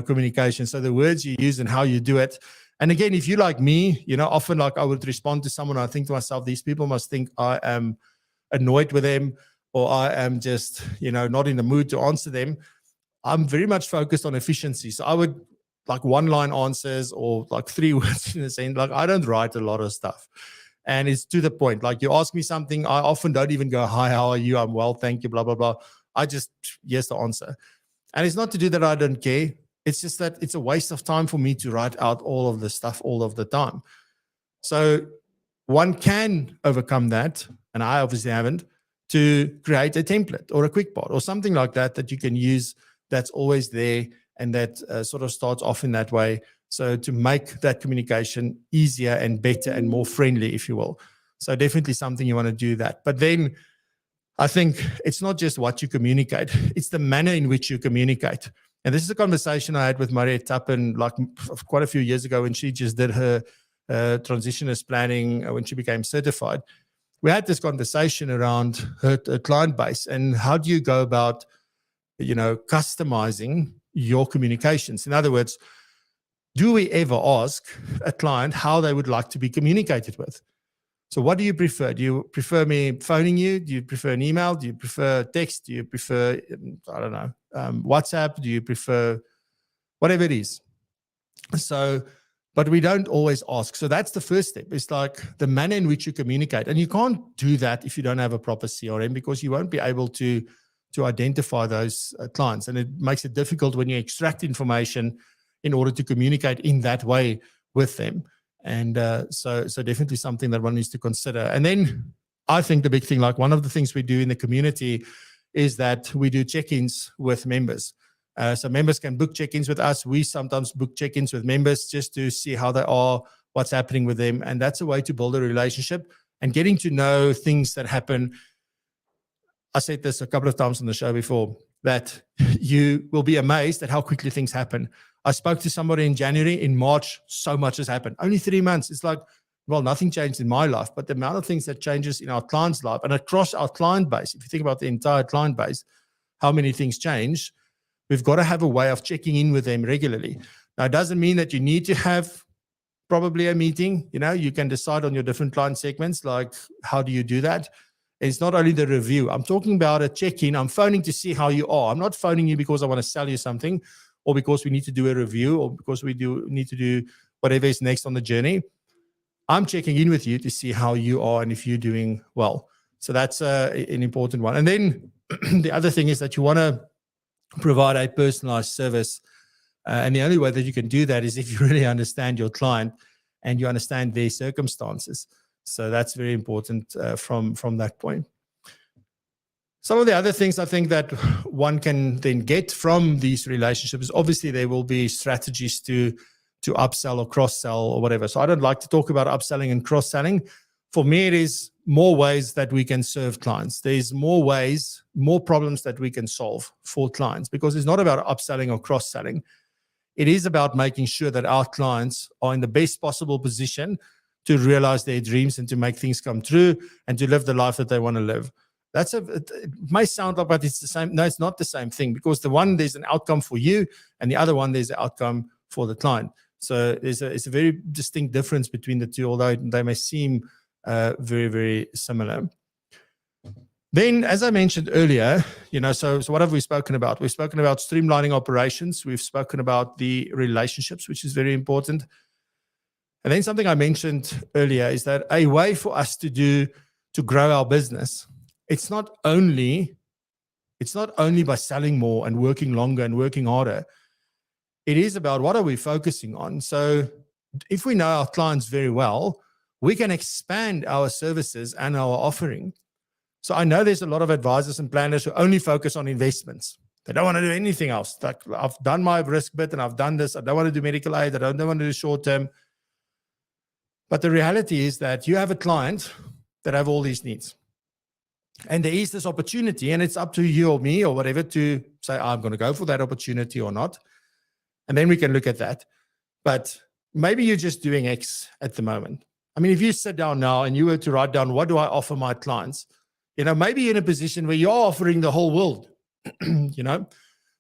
communication. So the words you use and how you do it. And again, if you're like me, often like I would respond to someone, I think to myself, these people must think I am annoyed with them, or I am just, not in the mood to answer them. I'm very much focused on efficiency. So I would like one-line answers or like 3 words in a sense. Like, I don't write a lot of stuff. And it's to the point. Like, you ask me something, I often don't even go, hi, how are you? I'm well, thank you, blah, blah, blah. I just, yes, the answer. And it's not to do that I don't care. It's just that it's a waste of time for me to write out all of the stuff all of the time. So one can overcome that, and I obviously haven't, to create a template or a quick part or something like that that you can use that's always there, and that sort of starts off in that way. So to make that communication easier and better and more friendly, if you will. So definitely something you want to do that. But then I think it's not just what you communicate, it's the manner in which you communicate. And this is a conversation I had with Mariette Tappen like quite a few years ago when she just did her transitionist planning when she became certified. We had this conversation around her client base and how do you go about, customizing your communications. In other words, do we ever ask a client how they would like to be communicated with? So what do you prefer? Do you prefer me phoning you? Do you prefer an email? Do you prefer text? Do you prefer, I don't know, WhatsApp? Do you prefer whatever it is? So, but we don't always ask. So that's the first step. It's like the manner in which you communicate. And you can't do that if you don't have a proper CRM, because you won't be able to identify those clients. And it makes it difficult when you extract information in order to communicate in that way with them. And so definitely something that one needs to consider. And then I think the big thing, like one of the things we do in the community is that we do check-ins with members. So members can book check-ins with us. We sometimes book check-ins with members just to see how they are, what's happening with them. And that's a way to build a relationship and getting to know things that happen. I said this a couple of times on the show before, that you will be amazed at how quickly things happen. I spoke to somebody in January. In March, so much has happened. Only 3 months. It's like, well, nothing changed in my life, but the amount of things that changes in our client's life and across our client base, if you think about the entire client base, how many things change, we've got to have a way of checking in with them regularly. Now, it doesn't mean that you need to have probably a meeting. You know, you can decide on your different client segments, like how do you do that? It's not only the review. I'm talking about a check-in. I'm phoning to see how you are. I'm not phoning you because I want to sell you something or because we need to do a review or because we need to do whatever is next on the journey. I'm checking in with you to see how you are and if you're doing well. So that's an important one. And then the other thing is that you want to provide a personalized service. And the only way that you can do that is if you really understand your client and you understand their circumstances. So that's very important from that point. Some of the other things I think that one can then get from these relationships, obviously there will be strategies to upsell or cross-sell or whatever. So I don't like to talk about upselling and cross-selling. For me, it is more ways that we can serve clients. There's more ways, more problems that we can solve for clients, because it's not about upselling or cross-selling. It is about making sure that our clients are in the best possible position to realize their dreams and to make things come true and to live the life that they want to live. It may sound like, but it's the same. No, it's not the same thing, because the one, there's an outcome for you, and the other one, there's an outcome for the client. So it's a very distinct difference between the two, although they may seem very, very similar. Then, as I mentioned earlier, so what have we spoken about? We've spoken about streamlining operations. We've spoken about the relationships, which is very important. And then something I mentioned earlier is that a way for us to grow our business, it's not only by selling more and working longer and working harder. It is about what are we focusing on. So if we know our clients very well, we can expand our services and our offering. So I know there's a lot of advisors and planners who only focus on investments. They don't want to do anything else. Like, I've done my risk bit and I've done this. I don't want to do medical aid. I don't want to do short term. But the reality is that you have a client that have all these needs. And there is this opportunity, and it's up to you or me or whatever to say, I'm going to go for that opportunity or not. And then we can look at that. But maybe you're just doing X at the moment. I mean, if you sit down now and you were to write down, what do I offer my clients? Maybe you're in a position where you're offering the whole world,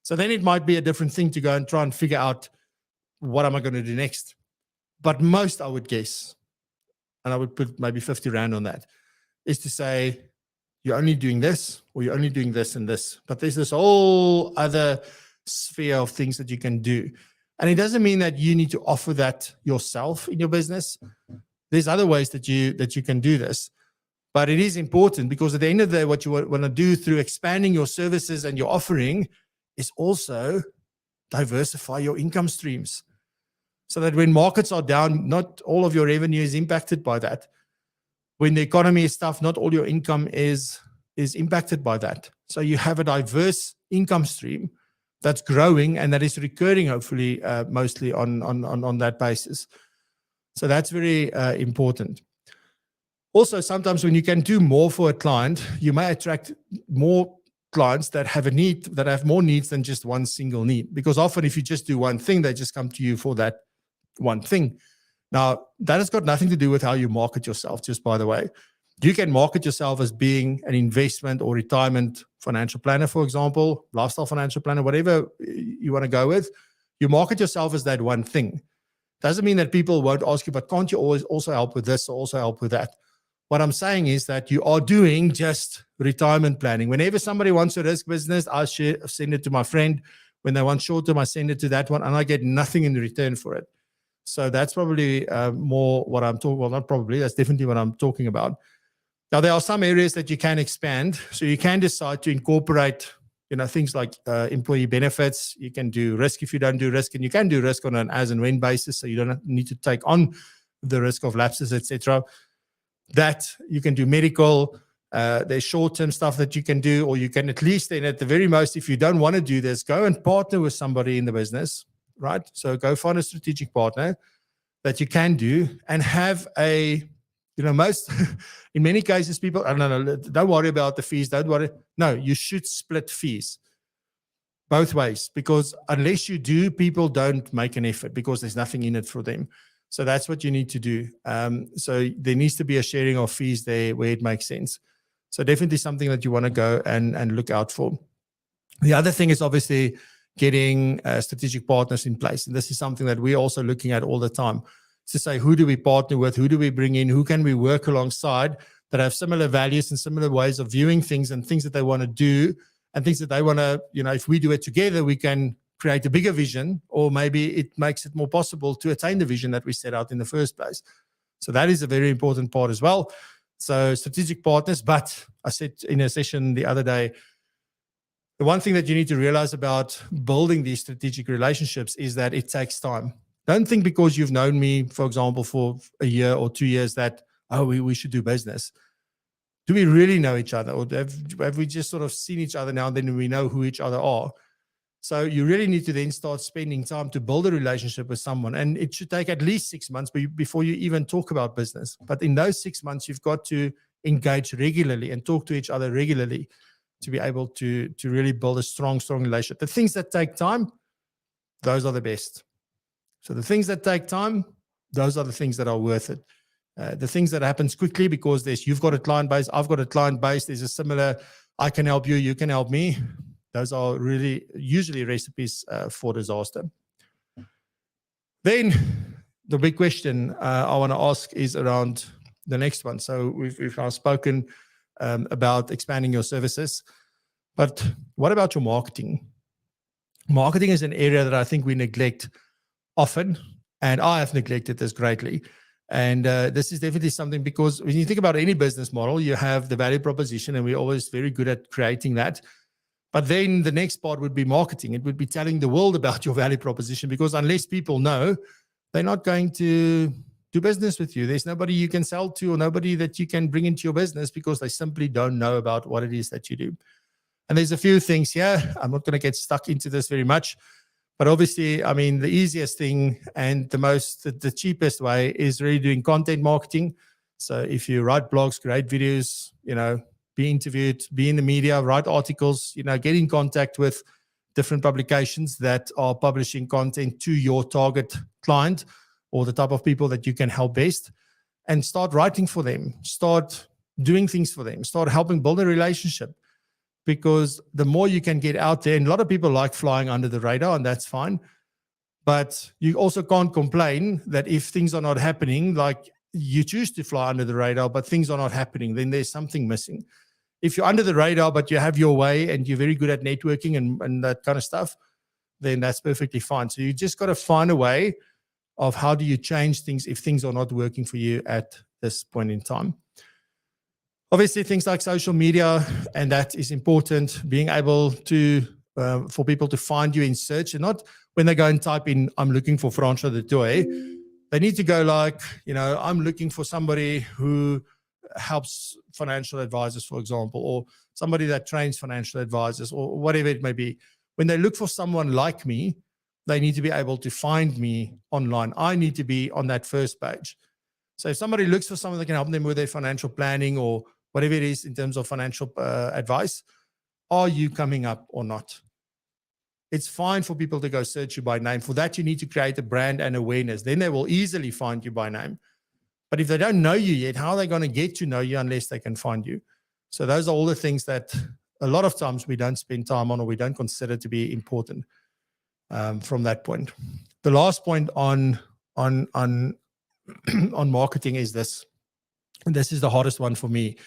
So then it might be a different thing to go and try and figure out, what am I going to do next? But most, I would guess, and I would put maybe 50 Rand on that, is to say, you're only doing this, or you're only doing this and this. But there's this whole other sphere of things that you can do. And it doesn't mean that you need to offer that yourself in your business. There's other ways that you can do this. But it is important, because at the end of the day, what you want to do through expanding your services and your offering is also diversify your income streams, so that when markets are down, not all of your revenue is impacted by that. When the economy is tough, not all your income is impacted by that. So you have a diverse income stream that's growing and that is recurring, hopefully, mostly on that basis. So that's very important. Also, sometimes when you can do more for a client, you may attract more clients that have a need, that have more needs than just one single need. Because often if you just do one thing, they just come to you for that one thing. Now, that has got nothing to do with how you market yourself, just by the way. You can market yourself as being an investment or retirement financial planner, for example, lifestyle financial planner, whatever you want to go with. You market yourself as that one thing. Doesn't mean that people won't ask you, but can't you always also help with this or also help with that? What I'm saying is that you are doing just retirement planning. Whenever somebody wants a risk business, I send it to my friend. When they want short term, I send it to that one, and I get nothing in return for it. So that's probably more what I'm talking. Well, not probably. That's definitely what I'm talking about. Now, there are some areas that you can expand. So you can decide to incorporate, things like employee benefits. You can do risk if you don't do risk, and you can do risk on an as and when basis. So you don't need to take on the risk of lapses, etc. That you can do medical. There's short-term stuff that you can do, or you can at least then, at the very most, if you don't want to do this, go and partner with somebody in the business, right? So go find a strategic partner that you can do and have a, in many cases, people, no, don't worry about the fees. Don't worry. No, you should split fees both ways, because unless you do, people don't make an effort because there's nothing in it for them. So that's what you need to do. So there needs to be a sharing of fees there where it makes sense. So definitely something that you want to go and look out for. The other thing is obviously getting strategic partners in place. And this is something that we're also looking at all the time. To say, who do we partner with? Who do we bring in? Who can we work alongside that have similar values and similar ways of viewing things and things that they want to do and things that they want to, if we do it together, we can create a bigger vision, or maybe it makes it more possible to attain the vision that we set out in the first place. So that is a very important part as well. So strategic partners, but I said in a session the other day, the one thing that you need to realize about building these strategic relationships is that it takes time. Don't think because you've known me, for example, for a year or 2 years that, we should do business. Do we really know each other? Or have we just sort of seen each other now and then we know who each other are? So you really need to then start spending time to build a relationship with someone. And it should take at least 6 months before you even talk about business. But in those 6 months, you've got to engage regularly and talk to each other regularly to be able to really build a strong relationship. The things that take time, those are the best. So the things that take time, those are the things that are worth it. The things that happens quickly because you've got a client base, I've got a client base, there's a similar, I can help you, you can help me. Those are really usually recipes for disaster. Then the big question I want to ask is around the next one. So we've now spoken about expanding your services, but what about your marketing? Marketing is an area that I think we neglect often, and I have neglected this greatly. And this is definitely something, because when you think about any business model, you have the value proposition, and we're always very good at creating that. But then the next part would be marketing. It would be telling the world about your value proposition, because unless people know, they're not going to do business with you. There's nobody you can sell to or nobody that you can bring into your business because they simply don't know about what it is that you do. And there's a few things here. I'm not going to get stuck into this very much. But obviously, I mean, the easiest thing and the cheapest way is really doing content marketing. So if you write blogs, create videos, be interviewed, be in the media, write articles, get in contact with different publications that are publishing content to your target client or the type of people that you can help best, and start writing for them, start doing things for them, start helping build a relationship. Because the more you can get out there, and a lot of people like flying under the radar, and that's fine. But you also can't complain that if things are not happening, like you choose to fly under the radar, but things are not happening, then there's something missing. If you're under the radar, but you have your way and you're very good at networking and that kind of stuff, then that's perfectly fine. So you just got to find a way of how do you change things if things are not working for you at this point in time. Obviously, things like social media, and that is important, being able to, for people to find you in search, and not when they go and type in, I'm looking for Francois the Toy. They need to go like, I'm looking for somebody who helps financial advisors, for example, or somebody that trains financial advisors, or whatever it may be. When they look for someone like me, they need to be able to find me online. I need to be on that first page. So if somebody looks for someone that can help them with their financial planning or whatever it is in terms of financial advice, are you coming up or not? It's fine for people to go search you by name. For that, you need to create a brand and awareness. Then they will easily find you by name. But if they don't know you yet, how are they going to get to know you unless they can find you? So those are all the things that a lot of times we don't spend time on, or we don't consider to be important from that point. The last point on marketing is this. and this is the hardest one for me.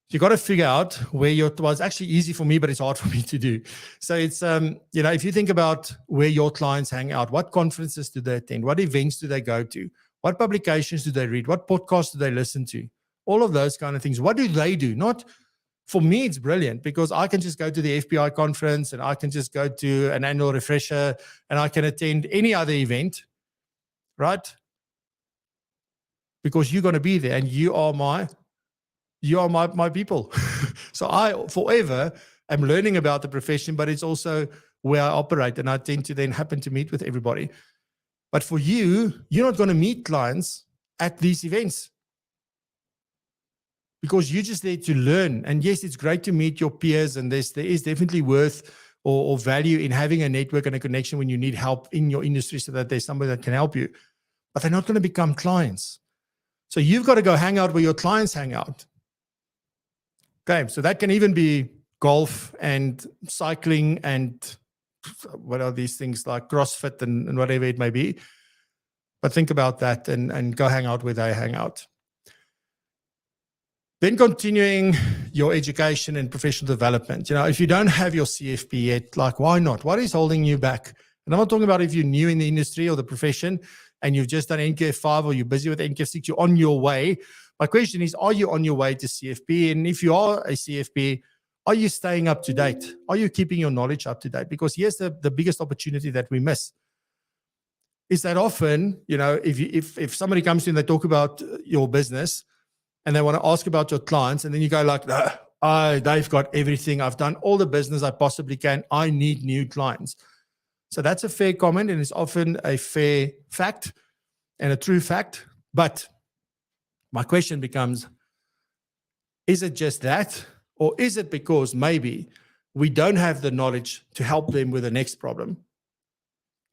You got to figure out where well, it's actually easy for me, but it's hard for me to do. So it's, you know, if you think about where your clients hang out, what conferences do they attend? What events do they go to? What publications do they read? What podcasts do they listen to? All of those kind of things. What do they do? Not, for me, it's brilliant because I can just go to the FBI conference and I can just go to an annual refresher and I can attend any other event, right? Because you're going to be there and you are my people. So I forever am learning about the profession, but it's also where I operate, and I tend to then happen to meet with everybody. But for you, you're not going to meet clients at these events because you're just there to learn. And yes, it's great to meet your peers, and there is definitely worth or value in having a network and a connection when you need help in your industry so that there's somebody that can help you. But they're not going to become clients. So you've got to go hang out where your clients hang out. Okay, so that can even be golf and cycling and what are these things like CrossFit and whatever it may be. But think about that and go hang out where they hang out. Then continuing your education and professional development. You know, if you don't have your CFP yet, like why not? What is holding you back? And I'm not talking about if you're new in the industry or the profession and you've just done NQF5 or you're busy with NQF6, you're on your way. My question is, are you on your way to CFP? And if you are a CFP, are you staying up to date? Are you keeping your knowledge up to date? Because here's the biggest opportunity that we miss. Is that often, you know, if somebody comes to you and they talk about your business and they want to ask about your clients, and then you go like, no, they've got everything. I've done all the business I possibly can. I need new clients. So that's a fair comment, and it's often a fair fact and a true fact. But my question becomes, is it just that? Or is it because maybe we don't have the knowledge to help them with the next problem?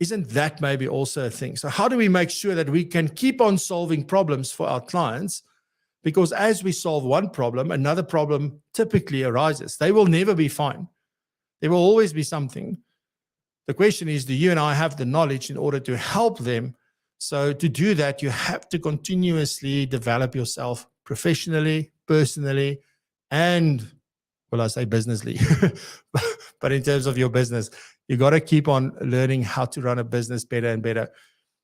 Isn't that maybe also a thing? So how do we make sure that we can keep on solving problems for our clients? Because as we solve one problem, another problem typically arises. They will never be fine. There will always be something. The question is, do you and I have the knowledge in order to help them? So to do that, you have to continuously develop yourself professionally, personally, and, well, I say businessly, but in terms of your business, you got to keep on learning how to run a business better and better.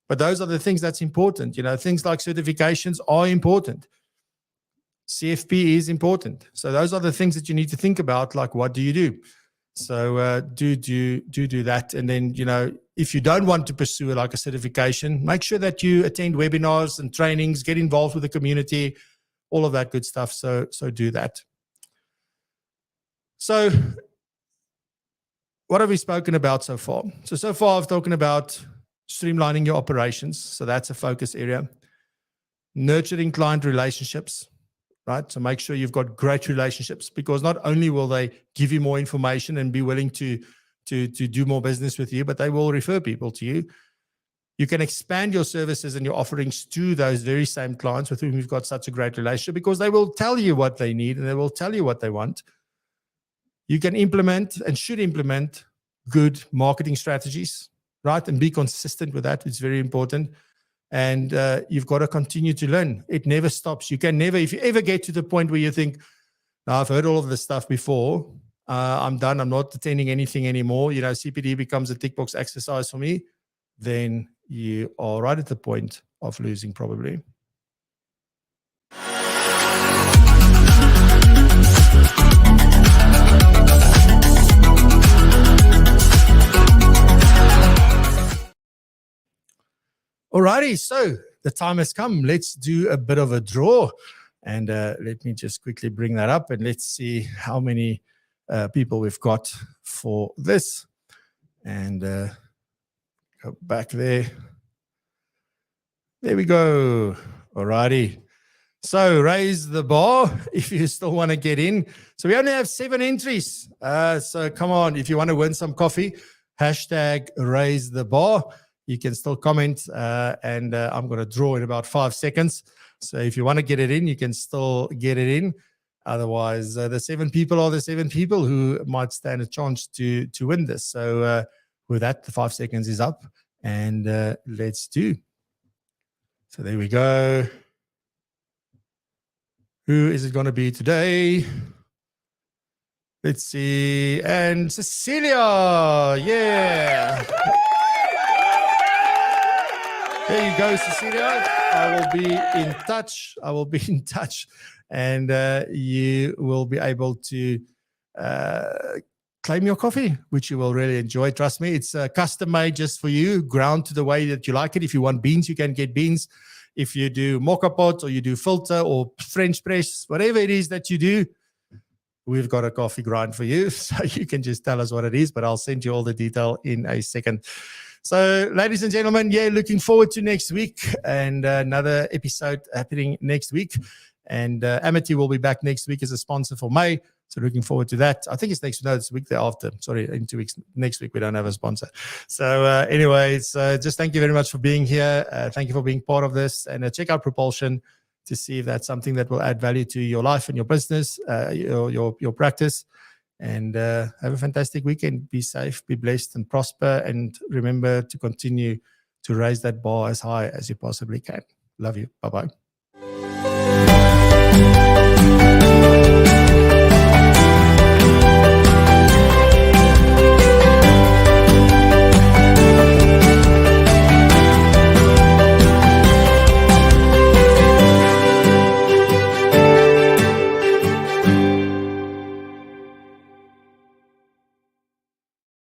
But those are the things that's important. You know, things like certifications are important. CFP is important. So those are the things that you need to think about, like what do you do? So do that. And then, you know, if you don't want to pursue like a certification, make sure that you attend webinars and trainings, get involved with the community, all of that good stuff. So do that. So what have we spoken about so far? So far I've spoken about streamlining your operations. So that's a focus area. Nurturing client relationships. Right? So make sure you've got great relationships, because not only will they give you more information and be willing to do more business with you, but they will refer people to you. You can expand your services and your offerings to those very same clients with whom you've got such a great relationship, because they will tell you what they need and they will tell you what they want. You can implement and should implement good marketing strategies, right? And be consistent with that. It's very important. And you've got to continue to learn. It never stops. You can never, if you ever get to the point where you think, now I've heard all of this stuff before, I'm done, I'm not attending anything anymore, you know, CPD becomes a tick box exercise for me, then you are right at the point of losing probably. Alrighty, so the time has come. Let's do a bit of a draw. And let me just quickly bring that up and let's see how many people we've got for this. And go back there. There we go. Alrighty. So raise the bar if you still want to get in. So we only have 7 entries. So come on, if you want to win some coffee, hashtag raise the bar. You can still comment, and I'm going to draw in about 5 seconds. So if you want to get it in, you can still get it in. Otherwise, the 7 people are the 7 people who might stand a chance to win this. So with that, the 5 seconds is up, and let's do. So there we go. Who is it going to be today? Let's see. And Cecilia. Yeah. There you go, Cecilia. I will be in touch. And you will be able to claim your coffee, which you will really enjoy. Trust me, it's custom made just for you, ground to the way that you like it. If you want beans, you can get beans. If you do mocha pot or you do filter or French press, whatever it is that you do, we've got a coffee grind for you. So you can just tell us what it is, but I'll send you all the detail in a second. So, ladies and gentlemen, looking forward to next week and another episode happening next week. And Amity will be back next week as a sponsor for May. So looking forward to that. I think it's next, no, it's the week thereafter. Sorry, in 2 weeks. Next week, we don't have a sponsor. So anyways, just thank you very much for being here. Thank you for being part of this. And check out PROpulsion to see if that's something that will add value to your life and your business, your practice. And have a fantastic weekend. Be safe, be blessed, and prosper. And remember to continue to raise that bar as high as you possibly can. Love you. Bye-bye.